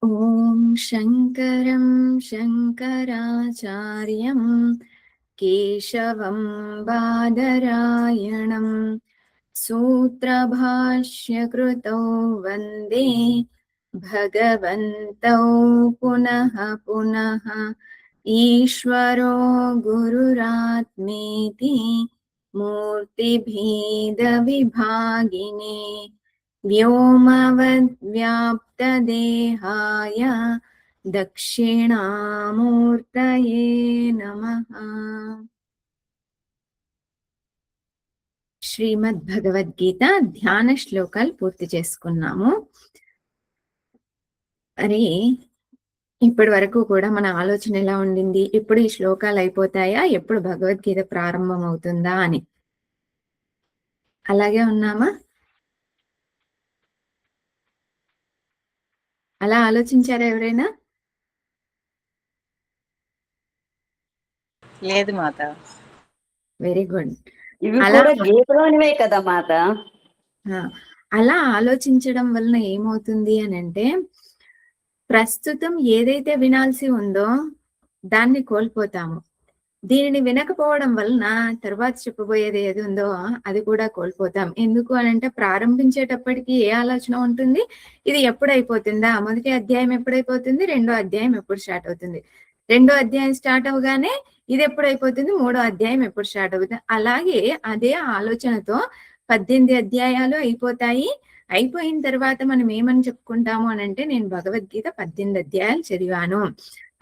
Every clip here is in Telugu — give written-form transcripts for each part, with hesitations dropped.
ఓం శంకరం శంకరాచార్యం కేశవం బాదరాయణం సూత్రభాష్యకృతౌ వందే భగవంతౌ పునః పునః ఈశ్వరో గురురాత్మేతి మూర్తిభేదవిభాగినే వ్యోమవద్వ్యాప్తదేహాయ దక్షిణామూర్తయే నమః. శ్రీమద్ భగవద్గీత ధ్యాన శ్లోకాలు పూర్తి చేసుకున్నాము. మరి ఇప్పటి వరకు కూడా మన ఆలోచన ఎలా ఉండింది? ఎప్పుడు ఈ శ్లోకాలు అయిపోతాయా, ఎప్పుడు భగవద్గీత ప్రారంభం అవుతుందా అని. అలాగే ఉన్నామా? అలా ఆలోచించారా ఎవరైనా? లేదు మాత. Very good. ఇవి కూడా గీతలోనివే కదా మాత. అలా ఆలోచించడం వలన ఏమవుతుంది అని అంటే, ప్రస్తుతం ఏదైతే వినాల్సి ఉందో దాన్ని కోల్పోతాము. దీనిని వినకపోవడం వలన తర్వాత చెప్పబోయేది ఏది ఉందో అది కూడా కోల్పోతాం. ఎందుకు అని అంటే, ప్రారంభించేటప్పటికి ఏ ఆలోచన ఉంటుంది? ఇది ఎప్పుడు అయిపోతుందా, మొదటి అధ్యాయం ఎప్పుడైపోతుంది, రెండో అధ్యాయం ఎప్పుడు స్టార్ట్ అవుతుంది, రెండో అధ్యాయం స్టార్ట్ అవగానే ఇది ఎప్పుడు అయిపోతుంది, మూడో అధ్యాయం ఎప్పుడు స్టార్ట్ అవుతుంది. అలాగే అదే ఆలోచనతో 18 అధ్యాయాలు అయిపోతాయి. అయిపోయిన తర్వాత మనం ఏమని చెప్పుకుంటాము అని అంటే, నేను భగవద్గీత 18 అధ్యాయాలు చదివాను,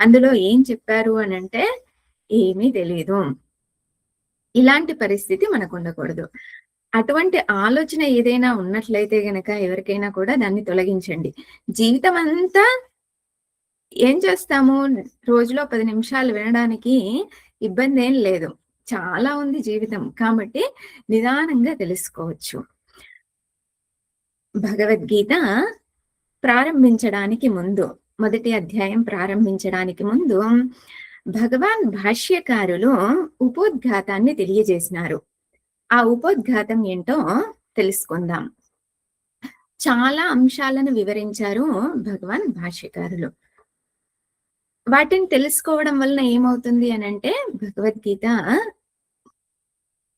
అందులో ఏం చెప్పారు అని అంటే ఏమీ తెలియదు. ఇలాంటి పరిస్థితి మనకు ఉండకూడదు. అటువంటి ఆలోచన ఏదైనా ఉన్నట్లయితే గనక ఎవరికైనా కూడా దాన్ని తొలగించండి. జీవితం అంతా ఏం చేస్తాము? రోజులో 10 నిమిషాలు వినడానికి ఇబ్బంది ఏం లేదు, చాలా ఉంది జీవితం. కాబట్టి నిదానంగా తెలుసుకోవచ్చు. భగవద్గీత ప్రారంభించడానికి ముందు, మొదటి అధ్యాయం ప్రారంభించడానికి ముందు భగవాన్ భాష్యకారులు ఉపోద్ఘాతాన్ని తెలియజేసినారు. ఆ ఉపోద్ఘాతం ఏంటో తెలుసుకుందాం. చాలా అంశాలను వివరించారు భగవాన్ భాష్యకారులు. వాటిని తెలుసుకోవడం వలన ఏమవుతుంది అని అంటే, భగవద్గీత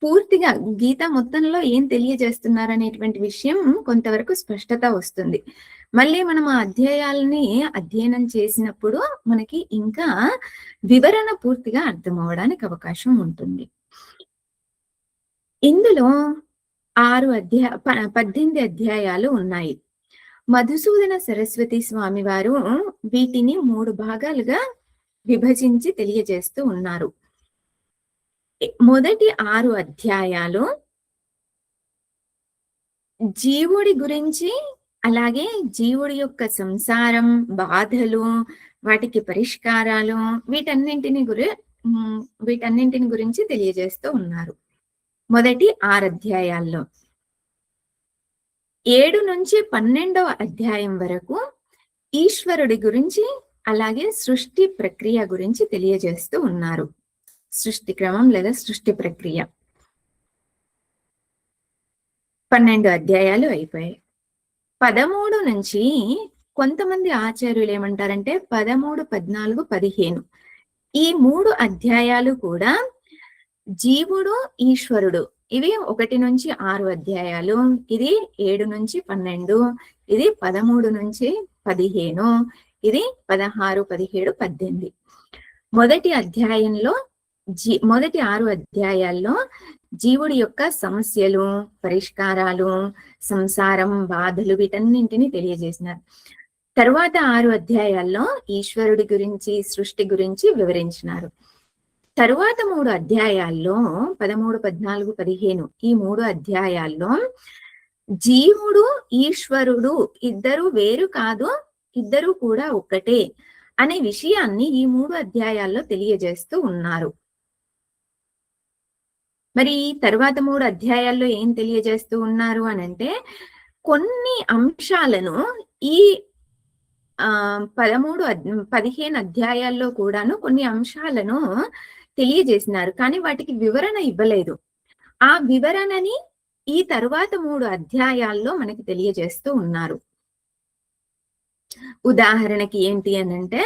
పూర్తిగా గీత మొత్తంలో ఏం తెలియజేస్తున్నారు అనేటువంటి విషయం కొంతవరకు స్పష్టత వస్తుంది. మళ్ళీ మనం ఆ అధ్యాయాలని అధ్యయనం చేసినప్పుడు మనకి ఇంకా వివరణ పూర్తిగా అర్థం అవడానికి అవకాశం ఉంటుంది. ఇందులో 18 అధ్యాయాలు ఉన్నాయి. మధుసూదన సరస్వతి స్వామి వారు వీటిని 3 భాగాలుగా విభజించి తెలియజేస్తూ ఉన్నారు. మొదటి 6 అధ్యాయాలు జీవుడి గురించి, అలాగే జీవుడి యొక్క సంసారం, బాధలు, వాటికి పరిష్కారాలు, వీటన్నింటిని గురించి తెలియజేస్తూ ఉన్నారు. మొదటి 6 అధ్యాయాల్లో 7 నుంచి 12వ అధ్యాయం వరకు ఈశ్వరుడి గురించి, అలాగే సృష్టి ప్రక్రియ గురించి తెలియజేస్తూ ఉన్నారు. సృష్టి క్రమం లేదా సృష్టి ప్రక్రియ. 12 అధ్యాయాలు అయిపోయాయి. 13 నుంచి కొంతమంది ఆచార్యులు ఏమంటారంటే 13, 14, 15 ఈ 3 అధ్యాయాలు కూడా జీవుడు, ఈశ్వరుడు, ఇవి 1 నుంచి 6 అధ్యాయాలు, ఇది 7 నుంచి 12, ఇది 13 నుంచి 15, ఇది 16, 17, 18. మొదటి 6 అధ్యాయాల్లో జీవుడి యొక్క సమస్యలు, పరిష్కారాలు, సంసారం, బాధలు, వీటన్నింటినీ తెలియజేసినారు. తరువాత 6 అధ్యాయాల్లో ఈశ్వరుడి గురించి, సృష్టి గురించి వివరించినారు. తరువాత 3 అధ్యాయాల్లో 13, 14, 15 ఈ 3 అధ్యాయాల్లో జీవుడు, ఈశ్వరుడు ఇద్దరు వేరు కాదు, ఇద్దరు కూడా ఒక్కటే అనే విషయాన్ని ఈ 3 అధ్యాయాల్లో తెలియజేస్తూ ఉన్నారు. మరి తరువాత 3 అధ్యాయాల్లో ఏం తెలియజేస్తూ ఉన్నారు అని అంటే, కొన్ని అంశాలను ఈ 15 అధ్యాయాల్లో కూడాను కొన్ని అంశాలను తెలియజేసినారు, కానీ వాటికి వివరణ ఇవ్వలేదు. ఆ వివరణని ఈ తరువాత 3 అధ్యాయాల్లో మనకి తెలియజేస్తూ ఉన్నారు. ఉదాహరణకి ఏంటి అనంటే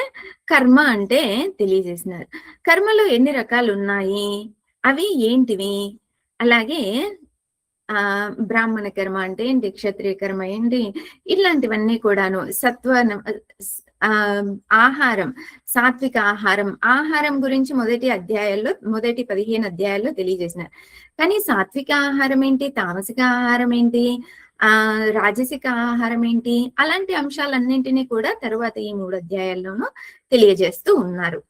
కర్మ అంటే తెలియజేసినారు. కర్మలో ఎన్ని రకాలున్నాయి? అవి ఏంటివి? అలాగే బ్రాహ్మణ కర్మ అంటే ఏంటి? క్షత్రియ కర్మ ఏంటి? ఇట్లాంటివన్నీ కూడాను ఆహ్, ఆహారం, సాత్విక ఆహారం, ఆహారం గురించి మొదటి 15 అధ్యాయాల్లో తెలియజేసినారు. కానీ సాత్విక ఆహారం ఏంటి? తామసిక ఆహారం ఏంటి? రాజసిక ఆహారం ఏంటి? అలాంటి అంశాలన్నింటినీ కూడా తరువాత ఈ 3 అధ్యాయాల్లోనూ తెలియజేస్తూ ఉన్నారు.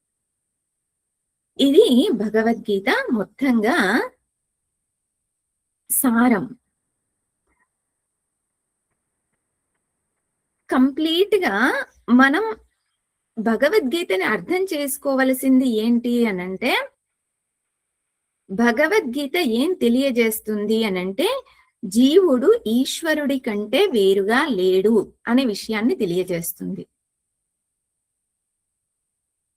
ఇది భగవద్గీత మొత్తంగా సారం. కంప్లీట్‌గా మనం భగవద్గీతని అర్థం చేసుకోవలసింది ఏంటి అనంటే, భగవద్గీత ఏం తెలియజేస్తుంది అనంటే, జీవుడు ఈశ్వరుడి కంటే వేరుగా లేడు అనే విషయాన్ని తెలియజేస్తుంది.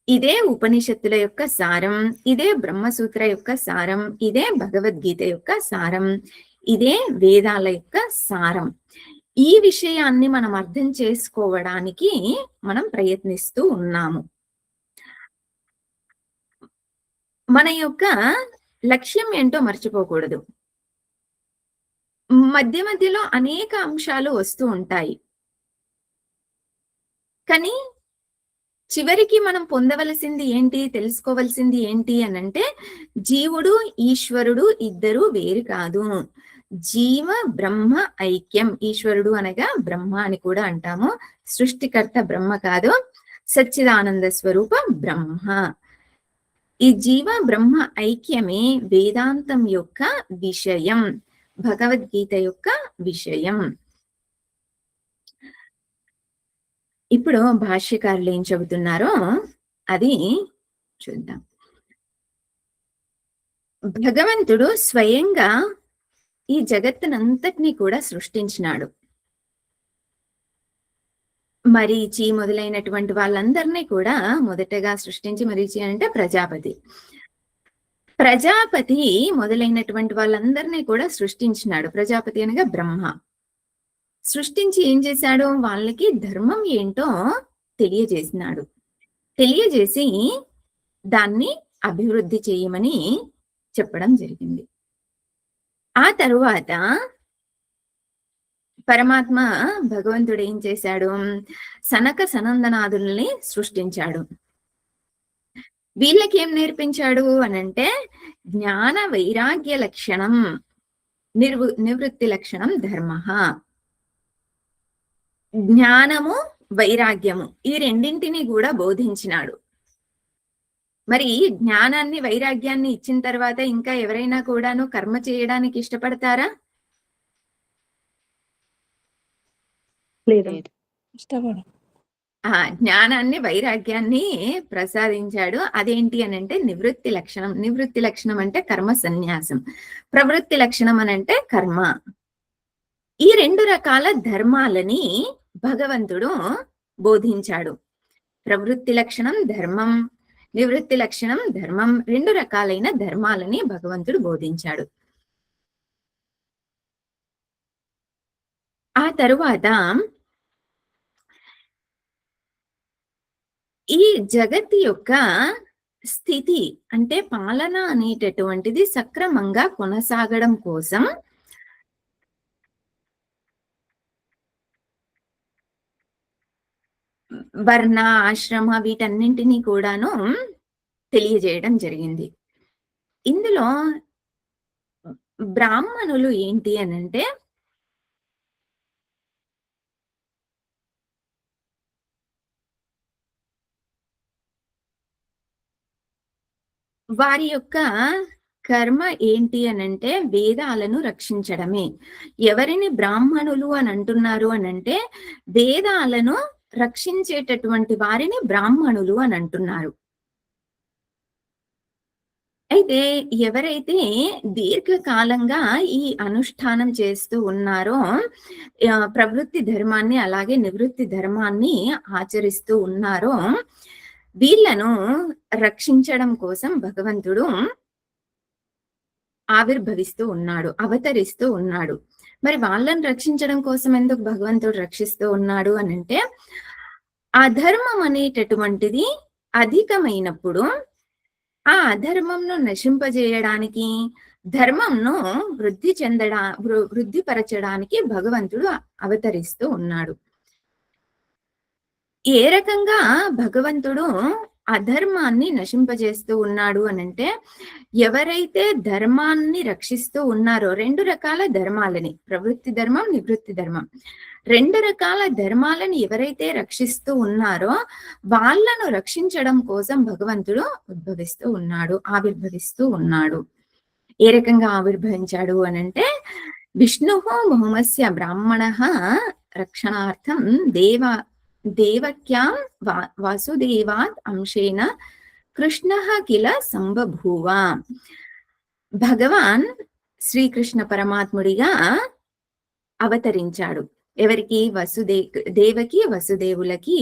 ఇదే ఉపనిషత్తుల యొక్క సారం, ఇదే బ్రహ్మసూత్ర యొక్క సారం, ఇదే భగవద్గీత యొక్క సారం, ఇదే వేదాల యొక్క సారం. ఈ విషయాన్ని మనం అర్థం చేసుకోవడానికి మనం ప్రయత్నిస్తూ ఉన్నాము. మన యొక్క లక్ష్యం ఏంటో మర్చిపోకూడదు. మధ్యలో అనేక అంశాలు వస్తూ ఉంటాయి. కానీ చివరికి మనం పొందవలసింది ఏంటి? తెలుసుకోవలసింది ఏంటి అనంటే, జీవుడు, ఈశ్వరుడు ఇద్దరు వేరు కాదు. జీవ బ్రహ్మ ఐక్యం. ఈశ్వరుడు అనగా బ్రహ్మ అని కూడా అంటాము. సృష్టికర్త బ్రహ్మ కాదు, సచ్చిదానంద స్వరూపం బ్రహ్మ. ఈ జీవ బ్రహ్మ ఐక్యమే వేదాంతం యొక్క విషయం, భగవద్గీత యొక్క విషయం. ఇప్పుడు భాష్యకారులు ఏం చెబుతున్నారో అది చూద్దాం. భగవంతుడు స్వయంగా ఈ జగత్తునంతటినీ కూడా సృష్టించినాడు. మరీచి మొదలైనటువంటి వాళ్ళందరినీ కూడా మొదటగా సృష్టించి, మరీచి అంటే ప్రజాపతి. ప్రజాపతి మొదలైనటువంటి వాళ్ళందరినీ కూడా సృష్టించినాడు. ప్రజాపతి అనగా బ్రహ్మ. సృష్టించి ఏం చేశాడు? వాళ్ళకి ధర్మం ఏంటో తెలియజేసినాడు. తెలియజేసి దాన్ని అభివృద్ధి చేయమని చెప్పడం జరిగింది. ఆ తరువాత పరమాత్మ భగవంతుడు ఏం చేశాడు? సనక సనందనాదుల్ని సృష్టించాడు. వీళ్ళకేం నేర్పించాడు అనంటే, జ్ఞాన వైరాగ్య లక్షణం, నివృత్తి లక్షణం ధర్మః. జ్ఞానము, వైరాగ్యము ఈ రెండింటిని కూడా బోధించినాడు. మరి జ్ఞానాన్ని, వైరాగ్యాన్ని ఇచ్చిన తర్వాత ఇంకా ఎవరైనా కూడాను కర్మ చేయడానికి ఇష్టపడతారా? లేదు. జ్ఞానాన్ని, వైరాగ్యాన్ని ప్రసాదించాడు. అదేంటి అనంటే నివృత్తి లక్షణం. నివృత్తి లక్షణం అంటే కర్మ సన్యాసం. ప్రవృత్తి లక్షణం అనంటే కర్మ. ఈ 2 రకాల ధర్మాలని భగవంతుడు బోధించాడు. ప్రవృత్తి లక్షణం ధర్మం, నివృత్తి లక్షణం ధర్మం. 2 రకాలైన ధర్మాలని భగవంతుడు బోధించాడు. ఆ తరువాత ఈ జగత్తు యొక్క స్థితి అంటే పాలన అనేటటువంటిది సక్రమంగా కొనసాగడం కోసం వర్ణ, ఆశ్రమ వీటన్నింటినీ కూడాను తెలియజేయడం జరిగింది. ఇందులో బ్రాహ్మణులు ఏంటి అనంటే వారి యొక్క కర్మ ఏంటి అనంటే వేదాలను రక్షించడమే. ఎవరిని బ్రాహ్మణులు అని అంటున్నారు అనంటే వేదాలను రక్షించేటటువంటి వారిని బ్రాహ్మణులు అని అంటున్నారు. అయితే ఎవరైతే దీర్ఘకాలంగా ఈ అనుష్ఠానం చేస్తూ ఉన్నారో, ప్రవృత్తి ధర్మాన్ని అలాగే నివృత్తి ధర్మాన్ని ఆచరిస్తూ ఉన్నారో, వీళ్ళను రక్షించడం కోసం భగవంతుడు ఆవిర్భవిస్తూ ఉన్నాడు, అవతరిస్తూ ఉన్నాడు. మరి వాళ్ళని రక్షించడం కోసం ఎందుకు భగవంతుడు రక్షిస్తూ ఉన్నాడు అనంటే, అధర్మం అనేటటువంటిది అధికమైనప్పుడు, ఆ అధర్మంను నశింపజేయడానికి, ధర్మంను వృద్ధిపరచడానికి భగవంతుడు అవతరిస్తూ ఉన్నాడు. ఏ రకంగా భగవంతుడు అధర్మాన్ని నశింపజేస్తూ ఉన్నాడు అనంటే, ఎవరైతే ధర్మాన్ని రక్షిస్తూ ఉన్నారో 2 రకాల ధర్మాలని, ప్రవృత్తి ధర్మం, నివృత్తి ధర్మం. 2 రకాల ధర్మాలను ఎవరైతే రక్షిస్తూ ఉన్నారో, వాళ్ళను రక్షించడం కోసం భగవంతుడు ఆవిర్భవిస్తూ ఉన్నాడు. ఏ రకంగా ఆవిర్భవించాడు అనంటే, విష్ణుః భౌమస్య బ్రాహ్మణః రక్షణార్థం దేవక్యాం వాసుదేవాత్ అంశేన కృష్ణః కిల సంబభూవ. భగవాన్ శ్రీకృష్ణ పరమాత్ముడిగా అవతరించాడు. ఎవరికి? దేవకి వసుదేవులకి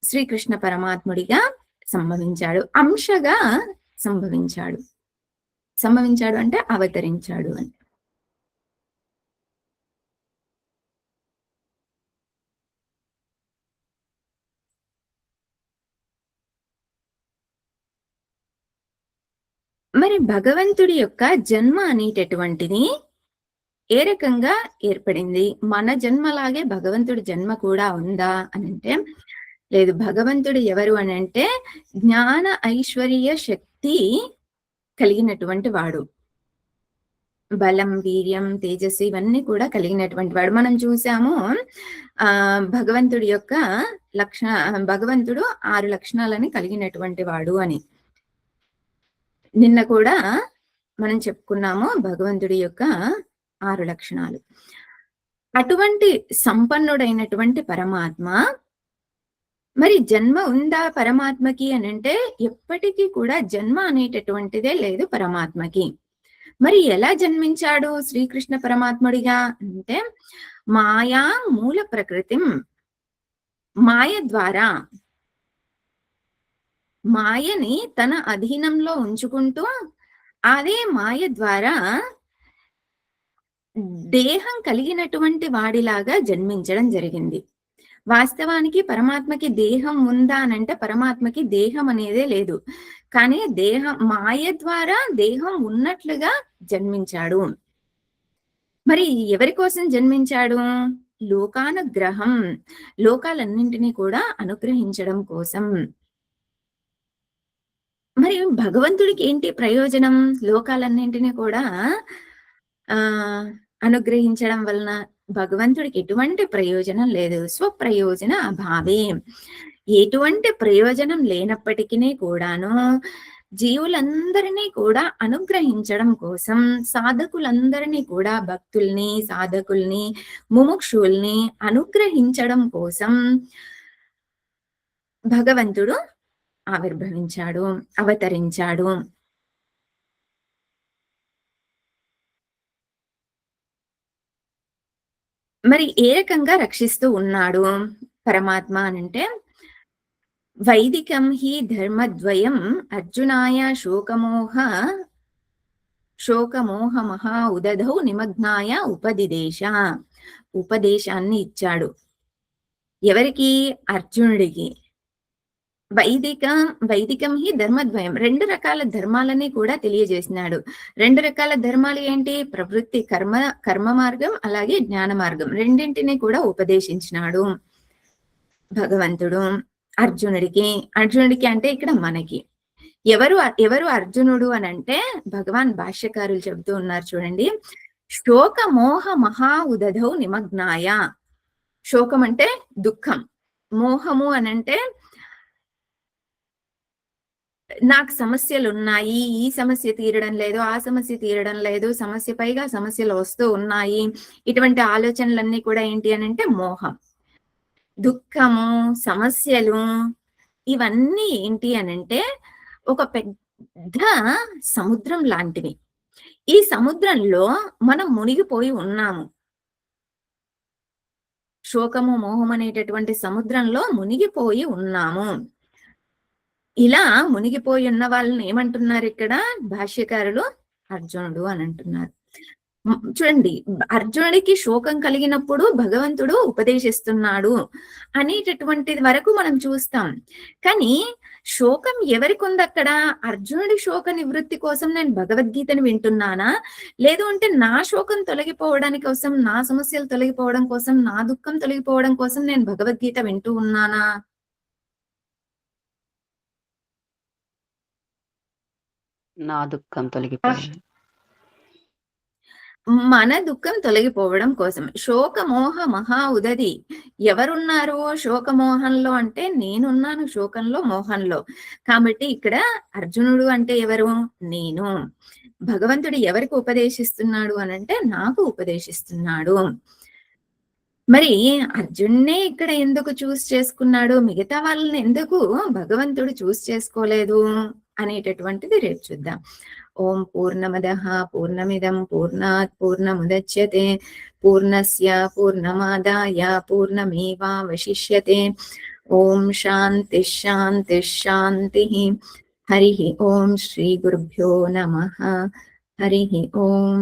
శ్రీకృష్ణ పరమాత్ముడిగా సంభవించాడు. అంశగా సంభవించాడు. సంభవించాడు అంటే అవతరించాడు అని. మరి భగవంతుడి యొక్క జన్మ అనేటటువంటిది ఏ రకంగా ఏర్పడింది? మన జన్మలాగే భగవంతుడి జన్మ కూడా ఉందా అనంటే లేదు. భగవంతుడు ఎవరు అనంటే జ్ఞాన ఐశ్వర్య శక్తి కలిగినటువంటి వాడు. బలం, వీర్యం, తేజస్సు ఇవన్నీ కూడా కలిగినటువంటి వాడు. మనం చూసాము భగవంతుడి యొక్క భగవంతుడు 6 లక్షణాలని కలిగినటువంటి వాడు అని. నిన్న కూడా మనం చెప్పుకున్నాము భగవంతుడి యొక్క 6 లక్షణాలు. అటువంటి సంపన్నుడైనటువంటి పరమాత్మ, మరి జన్మ ఉందా పరమాత్మకి అనంటే ఎప్పటికీ కూడా జన్మ అనేటటువంటిదే లేదు పరమాత్మకి. మరి ఎలా జన్మించాడు శ్రీకృష్ణ పరమాత్ముడిగా అంటే, మాయా మూల ప్రకృతిం, మాయ ద్వారా, మాయని తన అధీనంలో ఉంచుకుంటూ అదే మాయ ద్వారా దేహం కలిగినటువంటి వాడిలాగా జన్మించడం జరిగింది. వాస్తవానికి పరమాత్మకి దేహం ఉందా అనంటే పరమాత్మకి దేహం అనేదే లేదు. కానీ మాయ ద్వారా దేహం ఉన్నట్లుగా జన్మించాడు. మరి ఎవరి కోసం జన్మించాడు? లోకానుగ్రహం, లోకాలన్నింటినీ కూడా అనుగ్రహించడం కోసం. మరి భగవంతుడికి ఏంటి ప్రయోజనం? లోకాలన్నింటినీ కూడా అనుగ్రహించడం వలన భగవంతుడికి ఎటువంటి ప్రయోజనం లేదు. స్వప్రయోజన అభావే. ఎటువంటి ప్రయోజనం లేనప్పటికీ కూడాను జీవులందరినీ కూడా అనుగ్రహించడం కోసం, సాధకులందరినీ కూడా, భక్తుల్ని, సాధకుల్ని, ముముక్షుల్ని అనుగ్రహించడం కోసం భగవంతుడు ఆవిర్భవించాడు, అవతరించాడు. మరి ఏ రకంగా రక్షిస్తూ ఉన్నాడు పరమాత్మ అనంటే, వైదికం హి ధర్మద్వయం అర్జునాయ శోకమోహ మహా ఉదధౌ నిమగ్నాయ ఉపదేశాన్ని ఇచ్చాడు. ఎవరికి? అర్జునుడికి. వైదికం హి ధర్మద్వయం, 2 రకాల ధర్మాలని కూడా తెలియజేసినాడు. 2 రకాల ధర్మాలు ఏంటి? ప్రవృత్తి కర్మ మార్గం, అలాగే జ్ఞాన మార్గం. రెండింటినీ కూడా ఉపదేశించినాడు భగవంతుడు అర్జునుడికి అంటే ఇక్కడ మనకి. ఎవరు అర్జునుడు అని అంటే భగవాన్ భాష్యకారులు చెబుతూ ఉన్నారు చూడండి. శోక మోహ మహా ఉదధౌ నిమగ్నాయ. శోకం అంటే దుఃఖం, మోహము అనంటే నాకు సమస్యలు ఉన్నాయి, ఈ సమస్య తీరడం లేదు, ఆ సమస్య తీరడం లేదు, సమస్య పైగా సమస్యలు వస్తూ ఉన్నాయి. ఇటువంటి ఆలోచనలన్నీ కూడా ఏంటి అనంటే మోహం. దుఃఖము, సమస్యలు ఇవన్నీ ఏంటి అనంటే ఒక పెద్ద సముద్రం లాంటివి. ఈ సముద్రంలో మనం మునిగిపోయి ఉన్నాము. శోకము, మోహం అనేటటువంటి సముద్రంలో మునిగిపోయి ఉన్నాము. ఇలా మునిగిపోయి ఉన్న వాళ్ళని ఏమంటున్నారు ఇక్కడ భాష్యకారులు? అర్జునుడు అని అంటున్నారు. చూడండి, అర్జునుడికి శోకం కలిగినప్పుడు భగవంతుడు ఉపదేశిస్తున్నాడు అనేటటువంటిది వరకు మనం చూస్తాం. కానీ శోకం ఎవరికుందక్కడ? అర్జునుడి శోక నివృత్తి కోసం నేను భగవద్గీతను వింటున్నానా? లేదు అంటే నా శోకం తొలగిపోవడానికి కోసం, నా సమస్యలు తొలగిపోవడం కోసం, నా దుఃఖం తొలగిపోవడం కోసం నేను భగవద్గీత వింటూ ఉన్నానా? నా దుఃఖం తొలగిపోయింది. మన దుఃఖం తొలగిపోవడం కోసం. శోకమోహ మహా ఉదది. ఎవరున్నారు శోకమోహంలో అంటే నేనున్నాను శోకంలో, మోహంలో. కాబట్టి ఇక్కడ అర్జునుడు అంటే ఎవరు? నేను. భగవంతుడు ఎవరికి ఉపదేశిస్తున్నాడు అనంటే నాకు ఉపదేశిస్తున్నాడు. మరి అర్జున్నే ఇక్కడ ఎందుకు చేసుకున్నాడు? మిగతా వాళ్ళని ఎందుకు భగవంతుడు చేసుకోలేదు అనేటటువంటిది రేపు చూద్దాం. ఓం పూర్ణమదః పూర్ణమిదం పూర్ణాత్ పూర్ణముదచ్యతే పూర్ణస్య పూర్ణమాదాయ పూర్ణమేవావశిష్యతే. ఓం శాంతి శాంతి శాంతి. హరి ఓం శ్రీ గురుభ్యో నమః. హరి ఓం.